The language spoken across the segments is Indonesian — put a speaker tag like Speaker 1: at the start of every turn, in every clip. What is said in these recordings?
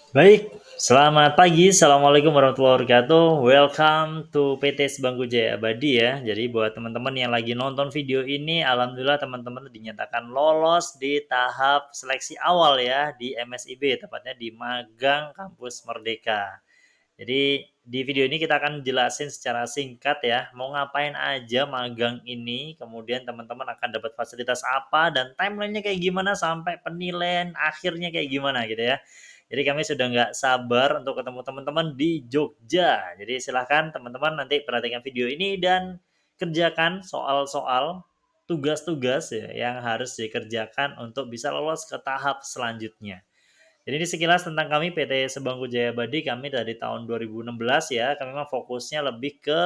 Speaker 1: Baik, selamat pagi. Assalamualaikum warahmatullahi wabarakatuh. Welcome to PT Sebangku Jaya Abadi ya. Jadi buat teman-teman yang lagi nonton video ini, alhamdulillah teman-teman dinyatakan lolos di tahap seleksi awal ya di MSIB, tepatnya di Magang Kampus Merdeka. Jadi di video ini kita akan jelasin secara singkat ya, mau ngapain aja magang ini, kemudian teman-teman akan dapat fasilitas apa, dan timelinenya kayak gimana sampai penilaian akhirnya kayak gimana gitu ya. Jadi kami sudah nggak sabar untuk ketemu teman-teman di Jogja. Jadi silahkan teman-teman nanti perhatikan video ini dan kerjakan soal-soal tugas-tugas ya yang harus dikerjakan untuk bisa lolos ke tahap selanjutnya. Jadi ini sekilas tentang kami PT Sebangku Jaya Badi, kami dari tahun 2016 ya, kami memang fokusnya lebih ke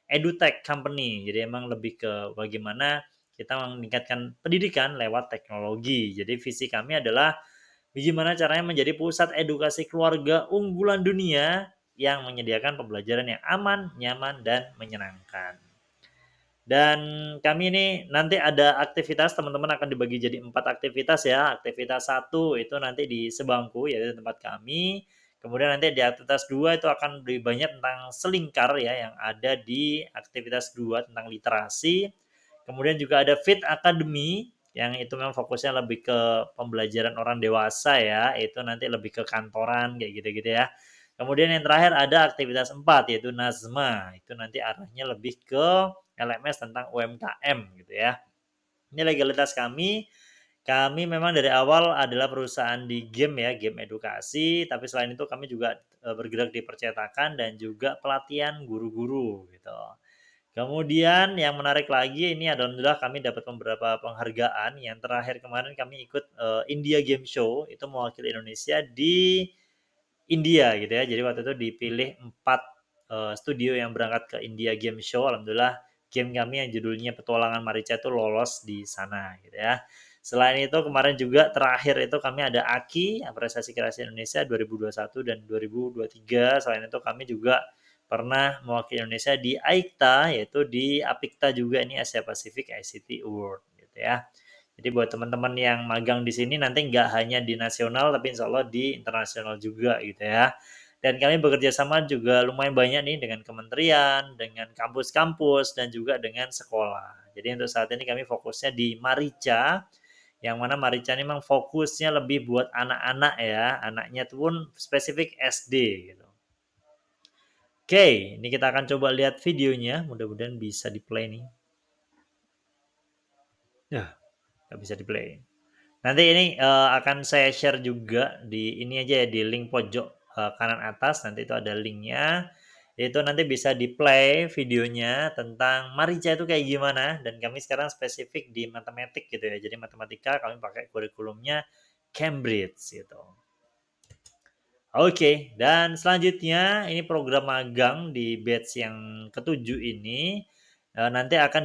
Speaker 1: edutech company. Jadi emang lebih ke bagaimana kita meningkatkan pendidikan lewat teknologi. Jadi visi kami adalah bagaimana caranya menjadi pusat edukasi keluarga unggulan dunia yang menyediakan pembelajaran yang aman, nyaman, dan menyenangkan. Dan kami ini nanti ada aktivitas, teman-teman akan dibagi jadi 4 aktivitas ya. Aktivitas satu itu nanti di Sebangku, yaitu tempat kami. Kemudian nanti di aktivitas 2 itu akan lebih banyak tentang selingkar ya, yang ada di aktivitas 2 tentang literasi. Kemudian juga ada Fit Academy, yang itu memang fokusnya lebih ke pembelajaran orang dewasa ya, itu nanti lebih ke kantoran kayak gitu-gitu ya. Kemudian yang terakhir ada aktivitas 4 yaitu Nazma, itu nanti arahnya lebih ke LMS tentang UMKM gitu ya. Ini legalitas kami. Kami memang dari awal adalah perusahaan di game ya, game edukasi, tapi selain itu kami juga bergerak di percetakan dan juga pelatihan guru-guru gitu. Kemudian yang menarik lagi ini alhamdulillah kami dapat beberapa penghargaan. Yang terakhir kemarin kami ikut India Game Show, itu mewakili Indonesia di India gitu ya. Jadi waktu itu dipilih 4 studio yang berangkat ke India Game Show. Alhamdulillah game kami yang judulnya Petualangan Marica itu lolos di sana gitu ya. Selain itu kemarin juga terakhir itu kami ada AKI, Apresiasi Kreasi Indonesia 2021 dan 2023. Selain itu kami juga pernah mewakili Indonesia di AIKTA, yaitu di APIKTA juga, ini Asia Pacific ICT Award gitu ya. Jadi buat teman-teman yang magang di sini nanti nggak hanya di nasional, tapi insya Allah di internasional juga gitu ya. Dan kami bekerja sama juga lumayan banyak nih dengan kementerian, dengan kampus-kampus, dan juga dengan sekolah. Jadi untuk saat ini kami fokusnya di Marica, yang mana Marica ini memang fokusnya lebih buat anak-anak ya, anaknya itu pun spesifik SD gitu. Oke, ini kita akan coba lihat videonya, mudah-mudahan bisa di-play nih. Ya, nggak bisa di-play. Nanti ini akan saya share juga di ini aja ya, di link pojok kanan atas, nanti itu ada linknya. Itu nanti bisa di-play videonya tentang Marica itu kayak gimana, dan kami sekarang spesifik di matematik gitu ya. Jadi matematika kami pakai kurikulumnya Cambridge gitu. Oke, dan selanjutnya ini program magang di batch yang ketujuh ini nanti akan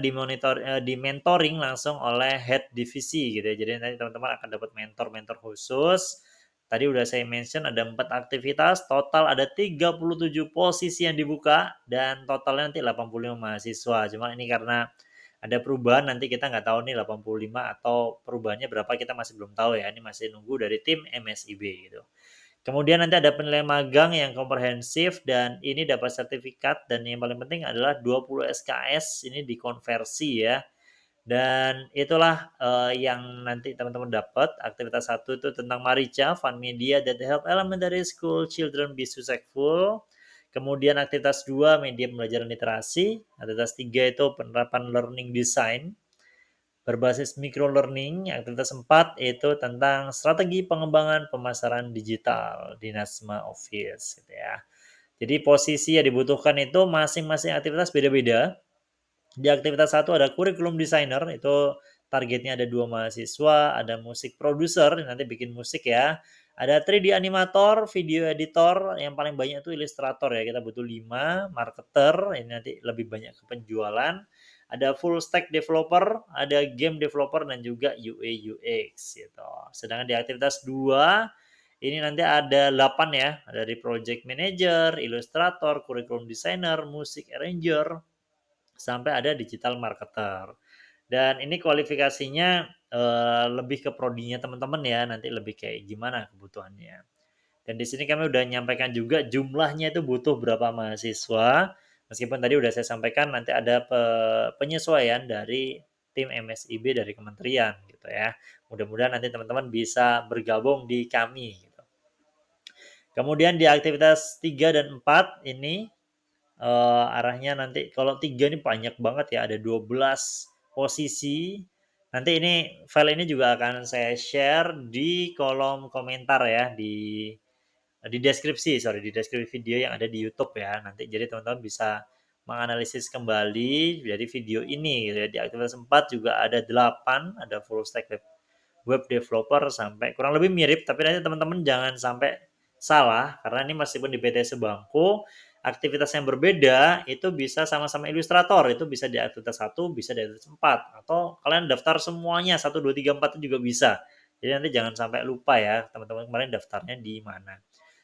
Speaker 1: di-mentoring langsung oleh head divisi gitu ya. Jadi nanti teman-teman akan dapat mentor-mentor khusus. Tadi udah saya mention ada 4 aktivitas, total ada 37 posisi yang dibuka dan totalnya nanti 85 mahasiswa. Cuma ini karena ada perubahan, nanti kita nggak tahu nih 85 atau perubahannya berapa, kita masih belum tahu ya. Ini masih nunggu dari tim MSIB gitu. Kemudian nanti ada penilaian magang yang komprehensif dan ini dapat sertifikat, dan yang paling penting adalah 20 SKS ini dikonversi ya. Dan itulah yang nanti teman-teman dapat. Aktivitas satu itu tentang Marica, Fun Media that help elementary school children be successful. Kemudian aktivitas 2 media pembelajaran literasi. Aktivitas 3 itu penerapan learning design berbasis micro learning. Aktivitas 4 itu tentang strategi pengembangan pemasaran digital di Nasma Office gitu ya. Jadi posisi yang dibutuhkan itu masing-masing aktivitas beda-beda. Di aktivitas satu ada kurikulum designer, itu targetnya ada 2 mahasiswa, ada musik produser, nanti bikin musik ya. Ada 3D animator, video editor, yang paling banyak itu ilustrator ya, kita butuh 5, marketer, ini nanti lebih banyak ke penjualan. Ada full stack developer, ada game developer, dan juga UA UX gitu. Sedangkan di aktivitas 2 ini nanti ada 8 ya, dari project manager, ilustrator, kurikulum designer, musik arranger, sampai ada digital marketer. Dan ini kualifikasinya lebih ke prodinya teman-teman ya, nanti lebih kayak gimana kebutuhannya. Dan di sini kami udah nyampaikan juga jumlahnya itu butuh berapa mahasiswa. Meskipun tadi udah saya sampaikan nanti ada penyesuaian dari tim MSIB dari kementerian gitu ya. Mudah-mudahan nanti teman-teman bisa bergabung di kami gitu. Kemudian di aktivitas 3 dan 4 ini arahnya nanti kalau 3 ini banyak banget ya, ada 12 posisi. Nanti ini file ini juga akan saya share di kolom komentar ya, di deskripsi, sorry, di deskripsi video yang ada di YouTube ya. Nanti jadi teman-teman bisa menganalisis kembali dari video ini gitu ya. Di aktivitas 4 juga ada 8, ada full stack web developer sampai kurang lebih mirip, tapi nanti teman-teman jangan sampai salah karena ini meskipun di PT sebangku aktivitas yang berbeda itu bisa sama-sama ilustrator, itu bisa di aktivitas 1, bisa di aktivitas 4 atau kalian daftar semuanya 1 2 3 4 itu juga bisa. Jadi nanti jangan sampai lupa ya teman-teman kemarin daftarnya di mana.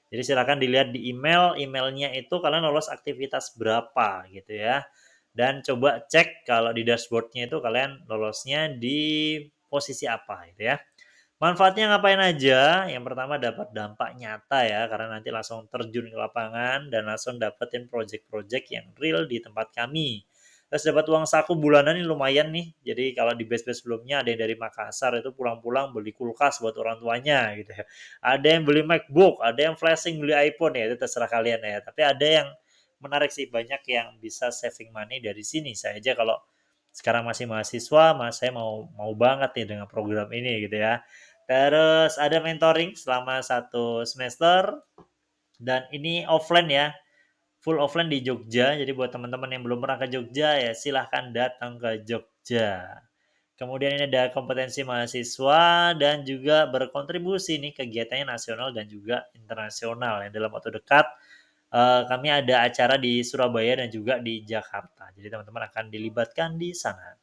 Speaker 1: Jadi silakan dilihat di emailnya itu kalian lolos aktivitas berapa gitu ya. Dan coba cek kalau di dashboardnya itu kalian lolosnya di posisi apa gitu ya. Manfaatnya ngapain aja? Yang pertama dapat dampak nyata ya, karena nanti langsung terjun ke lapangan dan langsung dapetin project-project yang real di tempat kami. Terus dapat uang saku bulanan ini lumayan nih. Jadi kalau di base-base sebelumnya ada yang dari Makassar itu pulang-pulang beli kulkas buat orang tuanya gitu ya. Ada yang beli MacBook, ada yang flashing beli iPhone ya, itu terserah kalian ya. Tapi ada yang menarik sih, banyak yang bisa saving money dari sini. Saya aja kalau sekarang masih mahasiswa, saya mau mau banget nih dengan program ini gitu ya. Terus ada mentoring selama 1 semester dan ini offline ya, full offline di Jogja. Jadi buat teman-teman yang belum pernah ke Jogja ya silahkan datang ke Jogja. Kemudian ini ada kompetensi mahasiswa dan juga berkontribusi nih kegiatannya nasional dan juga internasional. Yang dalam waktu dekat kami ada acara di Surabaya dan juga di Jakarta. Jadi teman-teman akan dilibatkan di sana.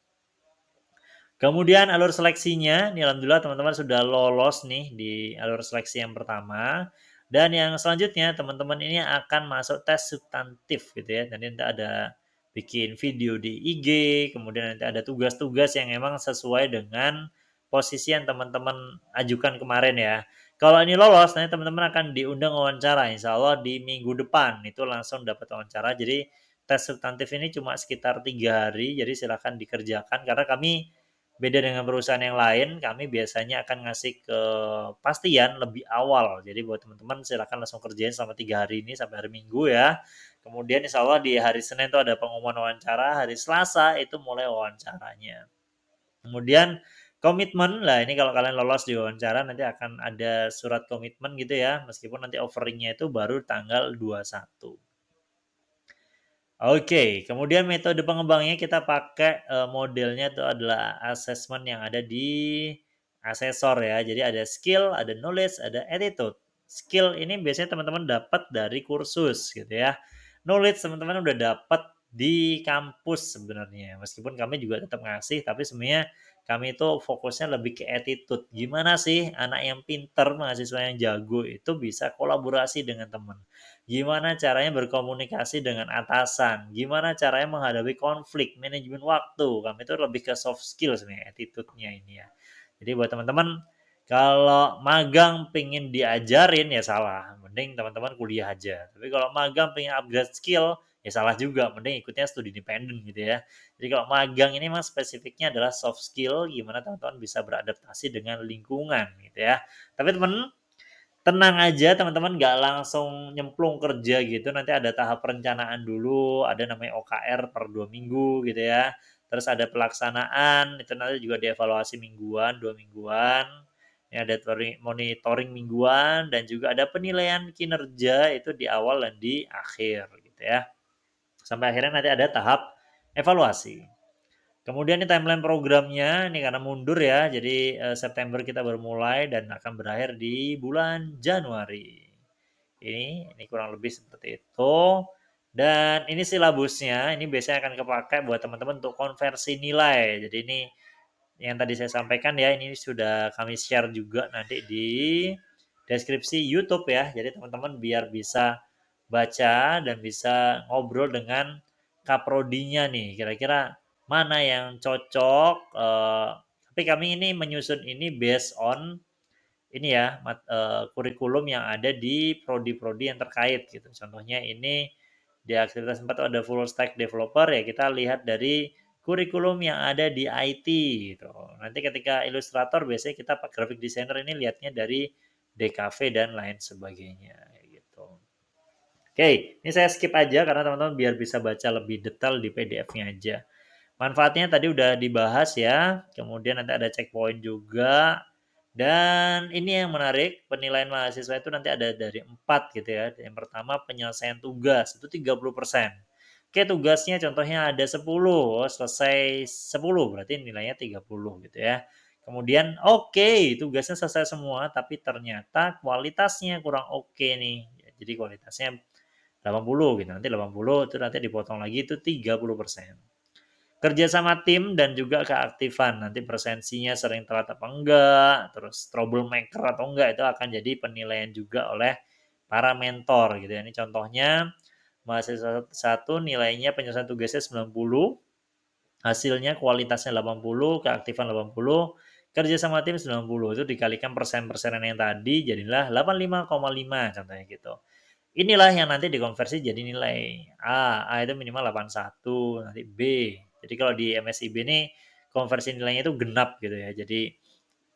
Speaker 1: Kemudian alur seleksinya, nih alhamdulillah teman-teman sudah lolos nih di alur seleksi yang pertama. Dan yang selanjutnya teman-teman ini akan masuk tes substantif gitu ya. Nanti ada bikin video di IG, kemudian nanti ada tugas-tugas yang memang sesuai dengan posisi yang teman-teman ajukan kemarin ya. Kalau ini lolos, nanti teman-teman akan diundang wawancara. Insya Allah di minggu depan itu langsung dapat wawancara. Jadi tes substantif ini cuma sekitar 3 hari, jadi silahkan dikerjakan karena kami beda dengan perusahaan yang lain, kami biasanya akan ngasih kepastian lebih awal. Jadi buat teman-teman silakan langsung kerjain selama 3 hari ini sampai hari Minggu ya. Kemudian insya Allah di hari Senin itu ada pengumuman wawancara, hari Selasa itu mulai wawancaranya. Kemudian komitmen, lah ini kalau kalian lolos di wawancara nanti akan ada surat komitmen gitu ya, meskipun nanti offeringnya itu baru tanggal 21. Oke, kemudian metode pengembangnya kita pakai modelnya itu adalah assessment yang ada di asesor ya. Jadi ada skill, ada knowledge, ada attitude. Skill ini biasanya teman-teman dapat dari kursus gitu ya. Knowledge teman-teman udah dapat di kampus sebenarnya. Meskipun kami juga tetap ngasih, tapi sebenarnya kami itu fokusnya lebih ke attitude. Gimana sih anak yang pinter, mahasiswa yang jago itu bisa kolaborasi dengan teman. Gimana caranya berkomunikasi dengan atasan, gimana caranya menghadapi konflik, manajemen waktu, kami itu lebih ke soft skill sebenarnya, attitude-nya ini ya. Jadi buat teman-teman, kalau magang pengen diajarin ya salah, mending teman-teman kuliah aja. Tapi kalau magang pengen upgrade skill, ya salah juga, mending ikutnya studi independen gitu ya. Jadi kalau magang ini memang spesifiknya adalah soft skill, gimana teman-teman bisa beradaptasi dengan lingkungan gitu ya. Tapi teman tenang aja teman-teman, nggak langsung nyemplung kerja gitu, nanti ada tahap perencanaan dulu, ada namanya OKR per 2 minggu gitu ya. Terus ada pelaksanaan, itu nanti juga dievaluasi mingguan, 2 mingguan. Ya, ada monitoring mingguan dan juga ada penilaian kinerja itu di awal dan di akhir gitu ya. Sampai akhirnya nanti ada tahap evaluasi. Kemudian ini timeline programnya, ini karena mundur ya, jadi September kita baru mulai dan akan berakhir di bulan Januari. Ini kurang lebih seperti itu. Dan ini silabusnya, ini biasanya akan kepakai buat teman-teman untuk konversi nilai. Jadi ini yang tadi saya sampaikan ya, ini sudah kami share juga nanti di deskripsi YouTube ya. Jadi teman-teman biar bisa baca dan bisa ngobrol dengan kaprodinya nih. Kira-kira mana yang cocok. Tapi kami ini menyusun ini based on ini ya kurikulum yang ada di prodi-prodi yang terkait gitu. Contohnya ini di aktivitas 4 ada full stack developer ya kita lihat dari kurikulum yang ada di IT gitu. Nanti ketika ilustrator biasanya kita graphic designer ini lihatnya dari DKV dan lain sebagainya gitu. Oke, ini saya skip aja karena teman-teman biar bisa baca lebih detail di PDF-nya aja. Manfaatnya tadi udah dibahas ya, kemudian nanti ada checkpoint juga. Dan ini yang menarik, penilaian mahasiswa itu nanti ada dari 4 gitu ya. Yang pertama penyelesaian tugas, itu 30%. Oke, tugasnya contohnya ada 10, selesai 10, berarti nilainya 30 gitu ya. Kemudian oke, tugasnya selesai semua, tapi ternyata kualitasnya kurang oke nih. Jadi kualitasnya 80 gitu, nanti 80 itu nanti dipotong lagi itu 30%. Kerja sama tim dan juga keaktifan, nanti presensinya sering telat apa enggak, terus troublemaker atau enggak, itu akan jadi penilaian juga oleh para mentor gitu ya. Ini contohnya mahasiswa satu nilainya penyelesaian tugasnya 90, hasilnya kualitasnya 80, keaktifan 80, kerja sama tim 90, itu dikalikan persen-persenan yang tadi jadilah 85,5 contohnya gitu. Inilah yang nanti dikonversi jadi nilai A itu minimal 81, nanti B. Jadi kalau di MSIB ini konversi nilainya itu genap gitu ya. Jadi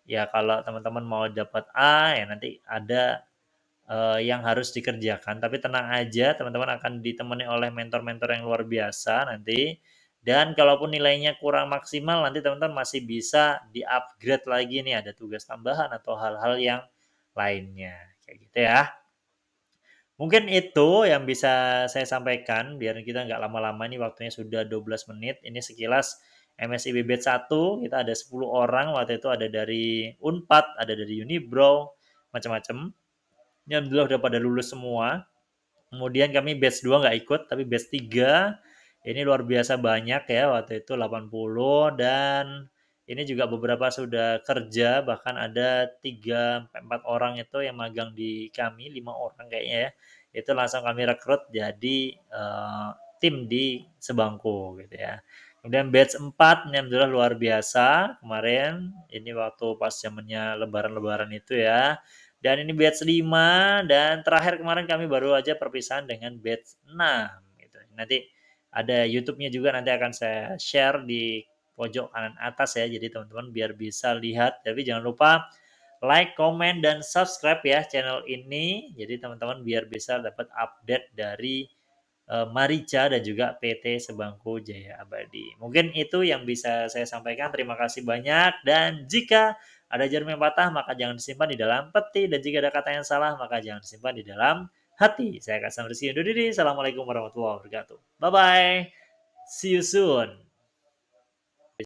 Speaker 1: ya kalau teman-teman mau dapat A ya nanti ada yang harus dikerjakan. Tapi tenang aja, teman-teman akan ditemani oleh mentor-mentor yang luar biasa nanti. Dan kalaupun nilainya kurang maksimal, nanti teman-teman masih bisa di-upgrade lagi nih, ada tugas tambahan atau hal-hal yang lainnya. Kayak gitu ya. Mungkin itu yang bisa saya sampaikan, biar kita nggak lama-lama nih waktunya sudah 12 menit. Ini sekilas MSIB Batch 1, kita ada 10 orang, waktu itu ada dari Unpad, ada dari Unibrow, macam-macam. Ini alhamdulillah udah pada lulus semua. Kemudian kami batch 2 nggak ikut, tapi batch 3 ini luar biasa banyak ya, waktu itu 80 dan ini juga beberapa sudah kerja, bahkan ada 3 4 orang itu yang magang di kami, 5 orang kayaknya ya. Itu langsung kami rekrut jadi tim di Sebangku gitu ya. Kemudian batch 4 ini alhamdulillah luar biasa kemarin, ini waktu pas zamannya lebaran-lebaran itu ya. Dan ini batch 5 dan terakhir kemarin kami baru aja perpisahan dengan batch 6 gitu. Nanti ada YouTube-nya juga nanti akan saya share di pojok kanan atas ya. Jadi teman-teman biar bisa lihat. Tapi jangan lupa like, komen, dan subscribe ya channel ini. Jadi teman-teman biar bisa dapat update dari Marica dan juga PT Sebangku Jaya Abadi. Mungkin itu yang bisa saya sampaikan. Terima kasih banyak dan jika ada jarum yang patah maka jangan disimpan di dalam peti dan jika ada kata yang salah maka jangan disimpan di dalam hati. Saya Kasan Rizky undur diri. Assalamualaikum warahmatullahi wabarakatuh. Bye bye. See you soon.